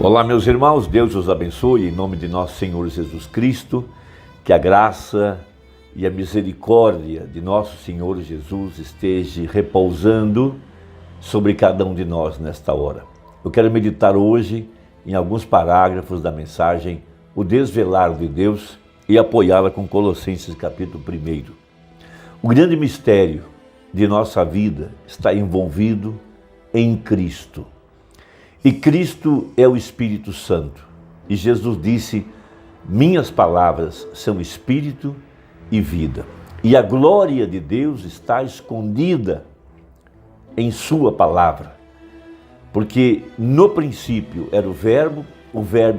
Olá, meus irmãos, Deus os abençoe em nome de nosso Senhor Jesus Cristo, que a graça e a misericórdia de nosso Senhor Jesus esteja repousando sobre cada um de nós nesta hora. Eu quero meditar hoje em alguns parágrafos da mensagem O Desvelar de Deus e apoiá-la com Colossenses capítulo 1. O grande mistério de nossa vida está envolvido em Cristo. E Cristo é o Espírito Santo. E Jesus disse, minhas palavras são espírito e vida. E a glória de Deus está escondida em sua palavra. Porque no princípio era o Verbo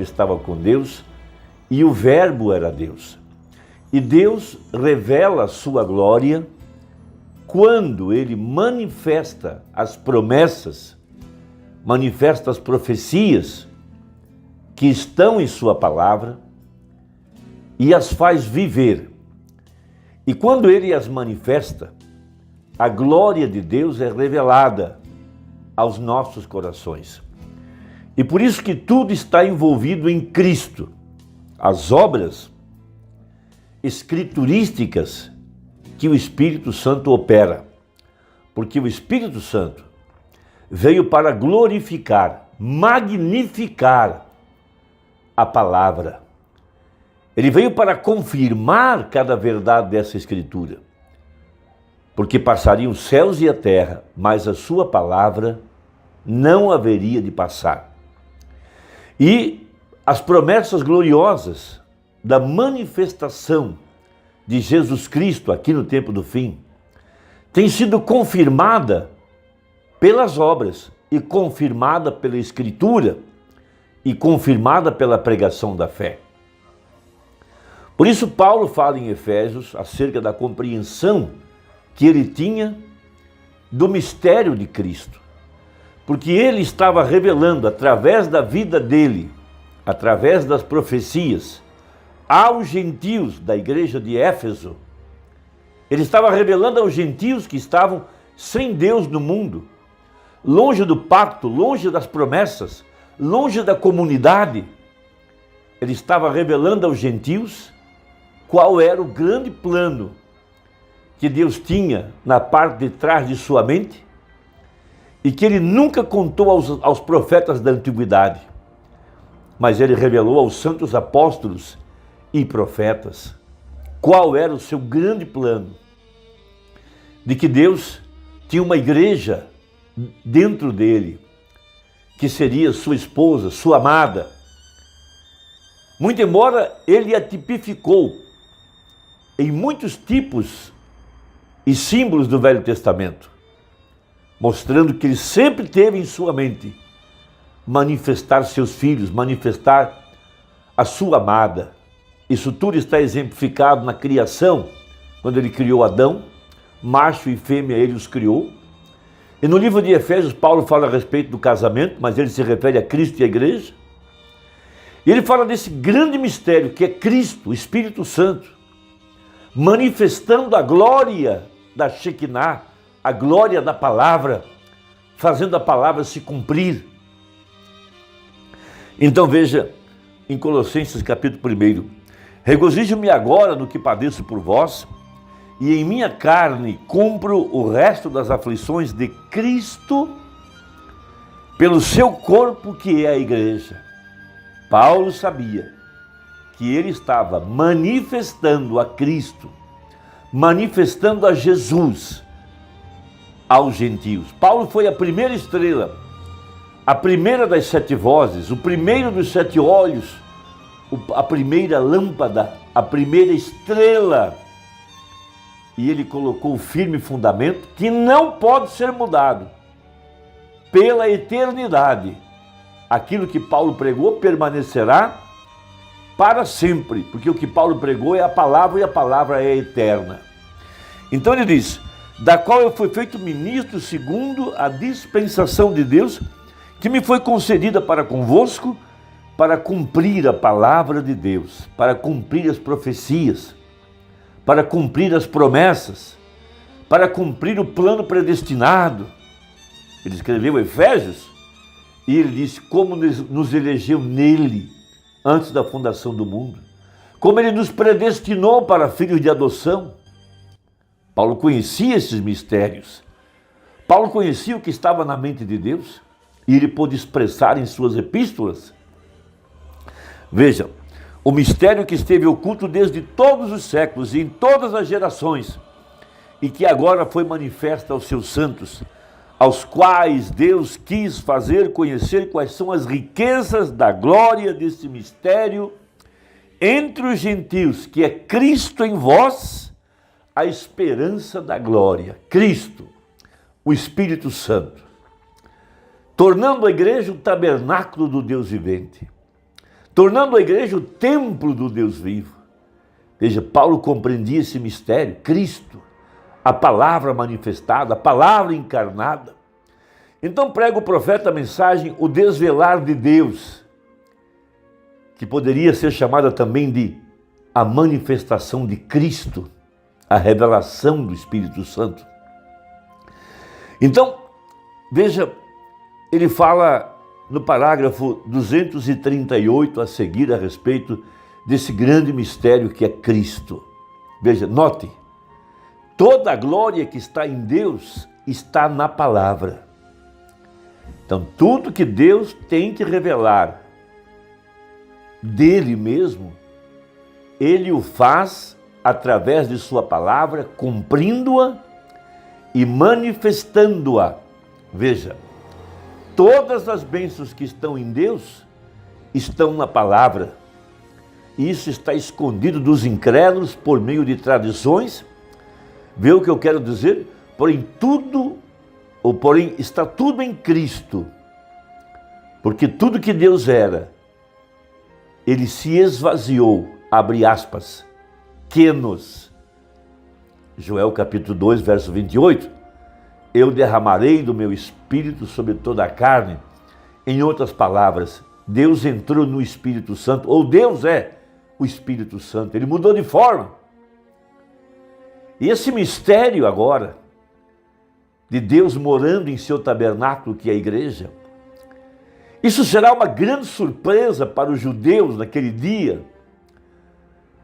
estava com Deus e o Verbo era Deus. E Deus revela a sua glória quando Ele manifesta as promessas, manifesta as profecias que estão em sua palavra e as faz viver. E quando Ele as manifesta, a glória de Deus é revelada aos nossos corações. E por isso que tudo está envolvido em Cristo. As obras escriturísticas que o Espírito Santo opera. Porque o Espírito Santo veio para glorificar, magnificar a palavra. Ele veio para confirmar cada verdade dessa Escritura. Porque passariam os céus e a terra, mas a sua palavra não haveria de passar. E as promessas gloriosas da manifestação de Jesus Cristo aqui no tempo do fim têm sido confirmada pelas obras e confirmada pela Escritura e confirmada pela pregação da fé. Por isso Paulo fala em Efésios acerca da compreensão que ele tinha do mistério de Cristo. Porque ele estava revelando através da vida dele, através das profecias, aos gentios da igreja de Éfeso. Ele estava revelando aos gentios que estavam sem Deus no mundo, longe do pacto, longe das promessas, longe da comunidade. Ele estava revelando aos gentios qual era o grande plano que Deus tinha na parte de trás de sua mente e que ele nunca contou aos profetas da antiguidade, mas ele revelou aos santos apóstolos e profetas qual era o seu grande plano, de que Deus tinha uma igreja dentro dele, que seria sua esposa, sua amada. Muito embora ele a tipificou em muitos tipos e símbolos do Velho Testamento, mostrando que ele sempre teve em sua mente manifestar seus filhos, manifestar a sua amada. Isso tudo está exemplificado na criação, quando ele criou Adão, macho e fêmea ele os criou. E no livro de Efésios, Paulo fala a respeito do casamento, mas ele se refere a Cristo e a igreja. E ele fala desse grande mistério que é Cristo, o Espírito Santo, manifestando a glória da Shekinah, a glória da palavra, fazendo a palavra se cumprir. Então veja, em Colossenses capítulo 1, regozijo-me agora no que padeço por vós, e em minha carne cumpro o resto das aflições de Cristo pelo seu corpo que é a igreja. Paulo sabia que ele estava manifestando a Cristo, manifestando a Jesus aos gentios. Paulo foi a primeira estrela, a primeira das 7 vozes, o primeiro dos 7 olhos, a primeira lâmpada, a primeira estrela. E ele colocou o firme fundamento que não pode ser mudado pela eternidade. Aquilo que Paulo pregou permanecerá para sempre, porque o que Paulo pregou é a palavra e a palavra é eterna. Então ele diz, da qual eu fui feito ministro segundo a dispensação de Deus, que me foi concedida para convosco, para cumprir a palavra de Deus, para cumprir as profecias, para cumprir as promessas, para cumprir o plano predestinado. Ele escreveu Efésios E ele disse como nos elegeu nele, antes da fundação do mundo. Como ele nos predestinou para filhos de adoção. Paulo conhecia esses mistérios. Paulo conhecia o que estava na mente de Deus. E ele pôde expressar em suas epístolas. Veja, o mistério que esteve oculto desde todos os séculos e em todas as gerações, e que agora foi manifesto aos seus santos, aos quais Deus quis fazer conhecer quais são as riquezas da glória desse mistério entre os gentios, que é Cristo em vós, a esperança da glória. Cristo, o Espírito Santo, tornando a igreja o tabernáculo do Deus vivente, tornando a igreja o templo do Deus vivo. Veja, Paulo compreendia esse mistério, Cristo, a palavra manifestada, a palavra encarnada. Então prega o profeta a mensagem, o desvelar de Deus, que poderia ser chamada também de a manifestação de Cristo, a revelação do Espírito Santo. Então, veja, ele fala no parágrafo 238 a seguir a respeito desse grande mistério que é Cristo. Veja, note, toda a glória que está em Deus está na palavra. Então, tudo que Deus tem que revelar dele mesmo, ele o faz através de sua palavra, cumprindo-a e manifestando-a. Veja, todas as bênçãos que estão em Deus estão na palavra. Isso está escondido dos incrédulos por meio de tradições. Vê o que eu quero dizer? Porém está tudo em Cristo. Porque tudo que Deus era, ele se esvaziou, abre aspas, quenos. Joel capítulo 2, verso 28. Eu derramarei do meu espírito sobre toda a carne. Em outras palavras, Deus entrou no Espírito Santo, ou Deus é o Espírito Santo, ele mudou de forma. E esse mistério agora, de Deus morando em seu tabernáculo, que é a igreja, isso será uma grande surpresa para os judeus naquele dia,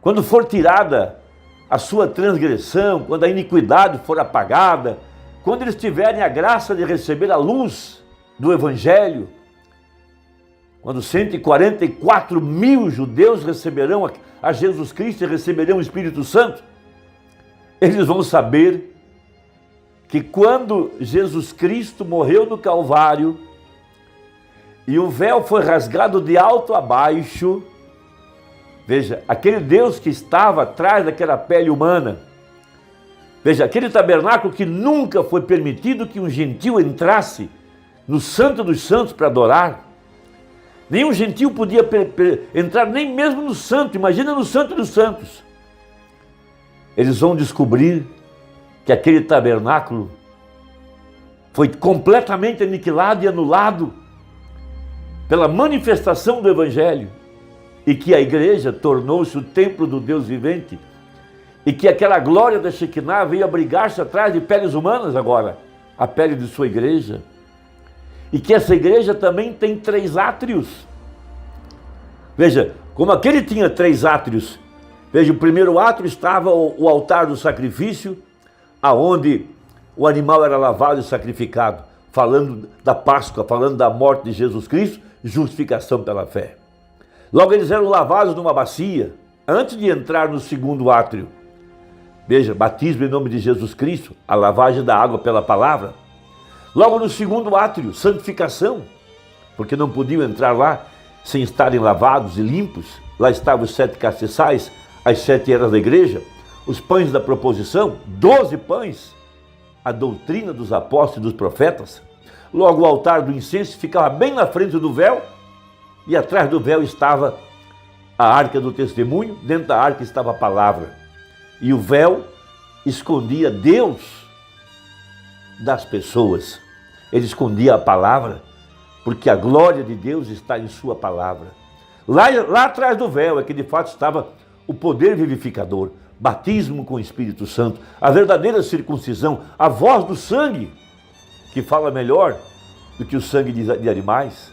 quando for tirada a sua transgressão, quando a iniquidade for apagada, quando eles tiverem a graça de receber a luz do Evangelho, quando 144 mil judeus receberão a Jesus Cristo e receberão o Espírito Santo, eles vão saber que quando Jesus Cristo morreu no Calvário e o véu foi rasgado de alto a baixo, veja, aquele Deus que estava atrás daquela pele humana, veja, aquele tabernáculo que nunca foi permitido que um gentil entrasse no Santo dos Santos para adorar, nenhum gentil podia entrar nem mesmo no Santo, imagina no Santo dos Santos. Eles vão descobrir que aquele tabernáculo foi completamente aniquilado e anulado pela manifestação do Evangelho, e que a igreja tornou-se o templo do Deus vivente, e que aquela glória da Shekinah veio abrigar-se atrás de peles humanas agora, a pele de sua igreja, e que essa igreja também tem 3 átrios. Veja, como aquele tinha 3 átrios, veja, o primeiro átrio estava o altar do sacrifício, aonde o animal era lavado e sacrificado, falando da Páscoa, falando da morte de Jesus Cristo, justificação pela fé. Logo eles eram lavados numa bacia, antes de entrar no segundo átrio. Veja, batismo em nome de Jesus Cristo, a lavagem da água pela palavra. Logo no segundo átrio, santificação, porque não podiam entrar lá sem estarem lavados e limpos. Lá estavam os 7 castiçais, as 7 eras da igreja, os pães da proposição, 12 pães, a doutrina dos apóstolos e dos profetas. Logo o altar do incenso ficava bem na frente do véu, e atrás do véu estava a arca do testemunho, dentro da arca estava a palavra. E o véu escondia Deus das pessoas. Ele escondia a palavra, porque a glória de Deus está em sua palavra. Lá atrás do véu é que de fato estava o poder vivificador, batismo com o Espírito Santo, a verdadeira circuncisão, a voz do sangue, que fala melhor do que o sangue de animais.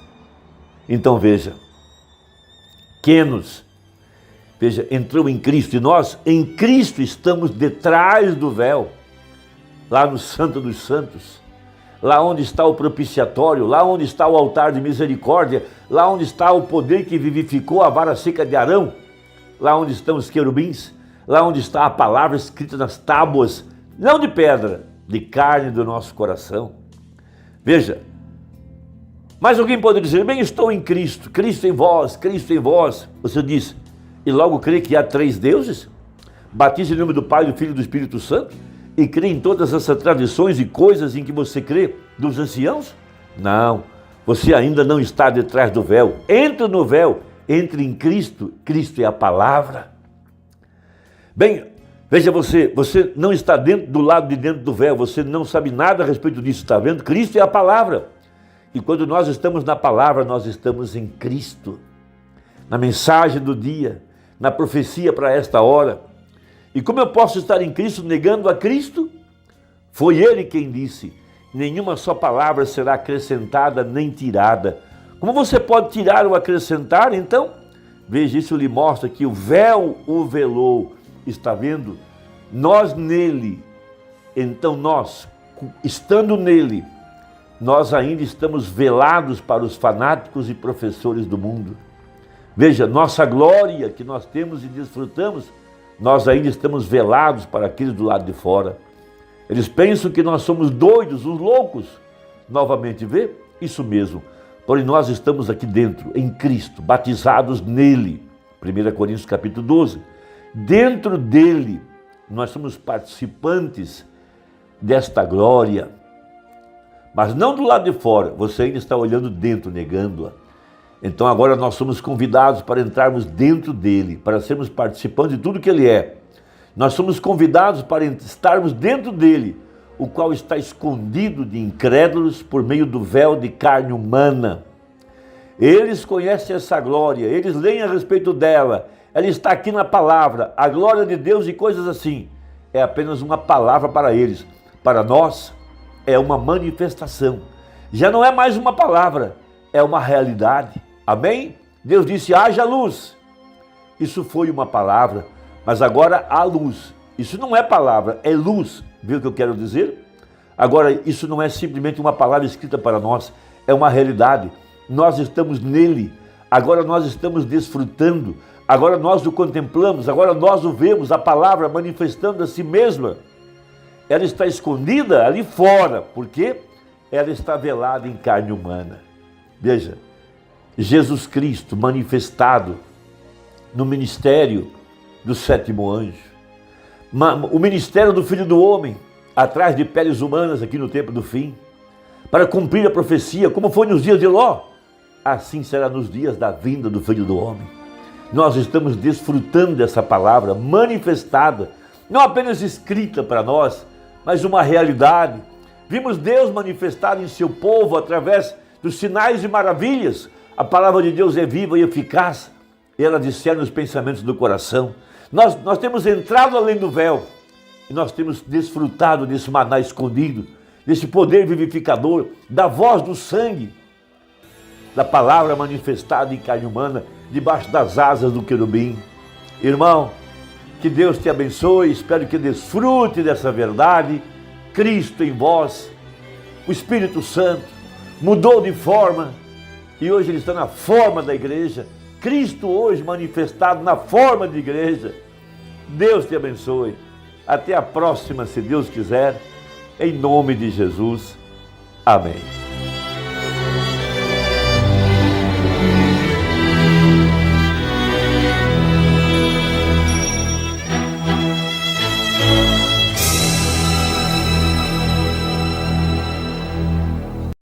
Então veja, Quenos, veja, entrou em Cristo, e nós em Cristo estamos detrás do véu, lá no Santo dos Santos, lá onde está o propiciatório, lá onde está o altar de misericórdia, lá onde está o poder que vivificou a vara seca de Arão, lá onde estão os querubins, lá onde está a palavra escrita nas tábuas, não de pedra, de carne do nosso coração. Veja, mas alguém pode dizer, bem, estou em Cristo, Cristo em vós, Cristo em vós. Você diz, e logo crê que há 3 deuses? Batiza em nome do Pai, do Filho e do Espírito Santo? E crê em todas essas tradições e coisas em que você crê dos anciãos? Não, você ainda não está detrás do véu. Entra no véu, entre em Cristo, Cristo é a palavra. Bem, veja você não está do lado de dentro do véu, você não sabe nada a respeito disso, está vendo? Cristo é a palavra. E quando nós estamos na palavra, nós estamos em Cristo, na mensagem do dia, na profecia para esta hora. E como eu posso estar em Cristo negando a Cristo? Foi Ele quem disse, nenhuma só palavra será acrescentada nem tirada. Como você pode tirar ou acrescentar? Então, veja, isso lhe mostra que o véu o velou. Está vendo? Nós nele, então nós, estando nele, nós ainda estamos velados para os fanáticos e professores do mundo. Veja, nossa glória que nós temos e desfrutamos, nós ainda estamos velados para aqueles do lado de fora. Eles pensam que nós somos doidos, os loucos. Novamente, vê? Isso mesmo. Porém, nós estamos aqui dentro, em Cristo, batizados nele. 1 Coríntios capítulo 12. Dentro dele, nós somos participantes desta glória. Mas não do lado de fora, você ainda está olhando dentro, negando-a. Então agora nós somos convidados para entrarmos dentro dele, para sermos participantes de tudo que ele é. Nós somos convidados para estarmos dentro dele, o qual está escondido de incrédulos por meio do véu de carne humana. Eles conhecem essa glória, eles leem a respeito dela, ela está aqui na palavra, a glória de Deus e coisas assim. É apenas uma palavra para eles. Para nós, é uma manifestação. Já não é mais uma palavra, é uma realidade. Amém? Deus disse, haja luz. Isso foi uma palavra, mas agora há luz. Isso não é palavra, é luz. Viu o que eu quero dizer? Agora, isso não é simplesmente uma palavra escrita para nós, é uma realidade. Nós estamos nele, agora nós estamos desfrutando, agora nós o contemplamos, agora nós o vemos, a palavra manifestando a si mesma. Ela está escondida ali fora, porque ela está velada em carne humana. Veja, Jesus Cristo manifestado no ministério do 7º anjo, o ministério do Filho do Homem, atrás de peles humanas aqui no tempo do fim, para cumprir a profecia, como foi nos dias de Ló, assim será nos dias da vinda do Filho do Homem. Nós estamos desfrutando dessa palavra manifestada, não apenas escrita para nós, mas uma realidade. Vimos Deus manifestado em seu povo através dos sinais e maravilhas. A palavra de Deus é viva e eficaz, e ela discerne os pensamentos do coração. Nós temos entrado além do véu, e nós temos desfrutado desse maná escondido, desse poder vivificador, da voz do sangue, da palavra manifestada em carne humana, debaixo das asas do querubim. Irmão, que Deus te abençoe, espero que desfrute dessa verdade. Cristo em vós, o Espírito Santo, mudou de forma, e hoje ele está na forma da igreja. Cristo hoje manifestado na forma de igreja. Deus te abençoe. Até a próxima, se Deus quiser, em nome de Jesus. Amém.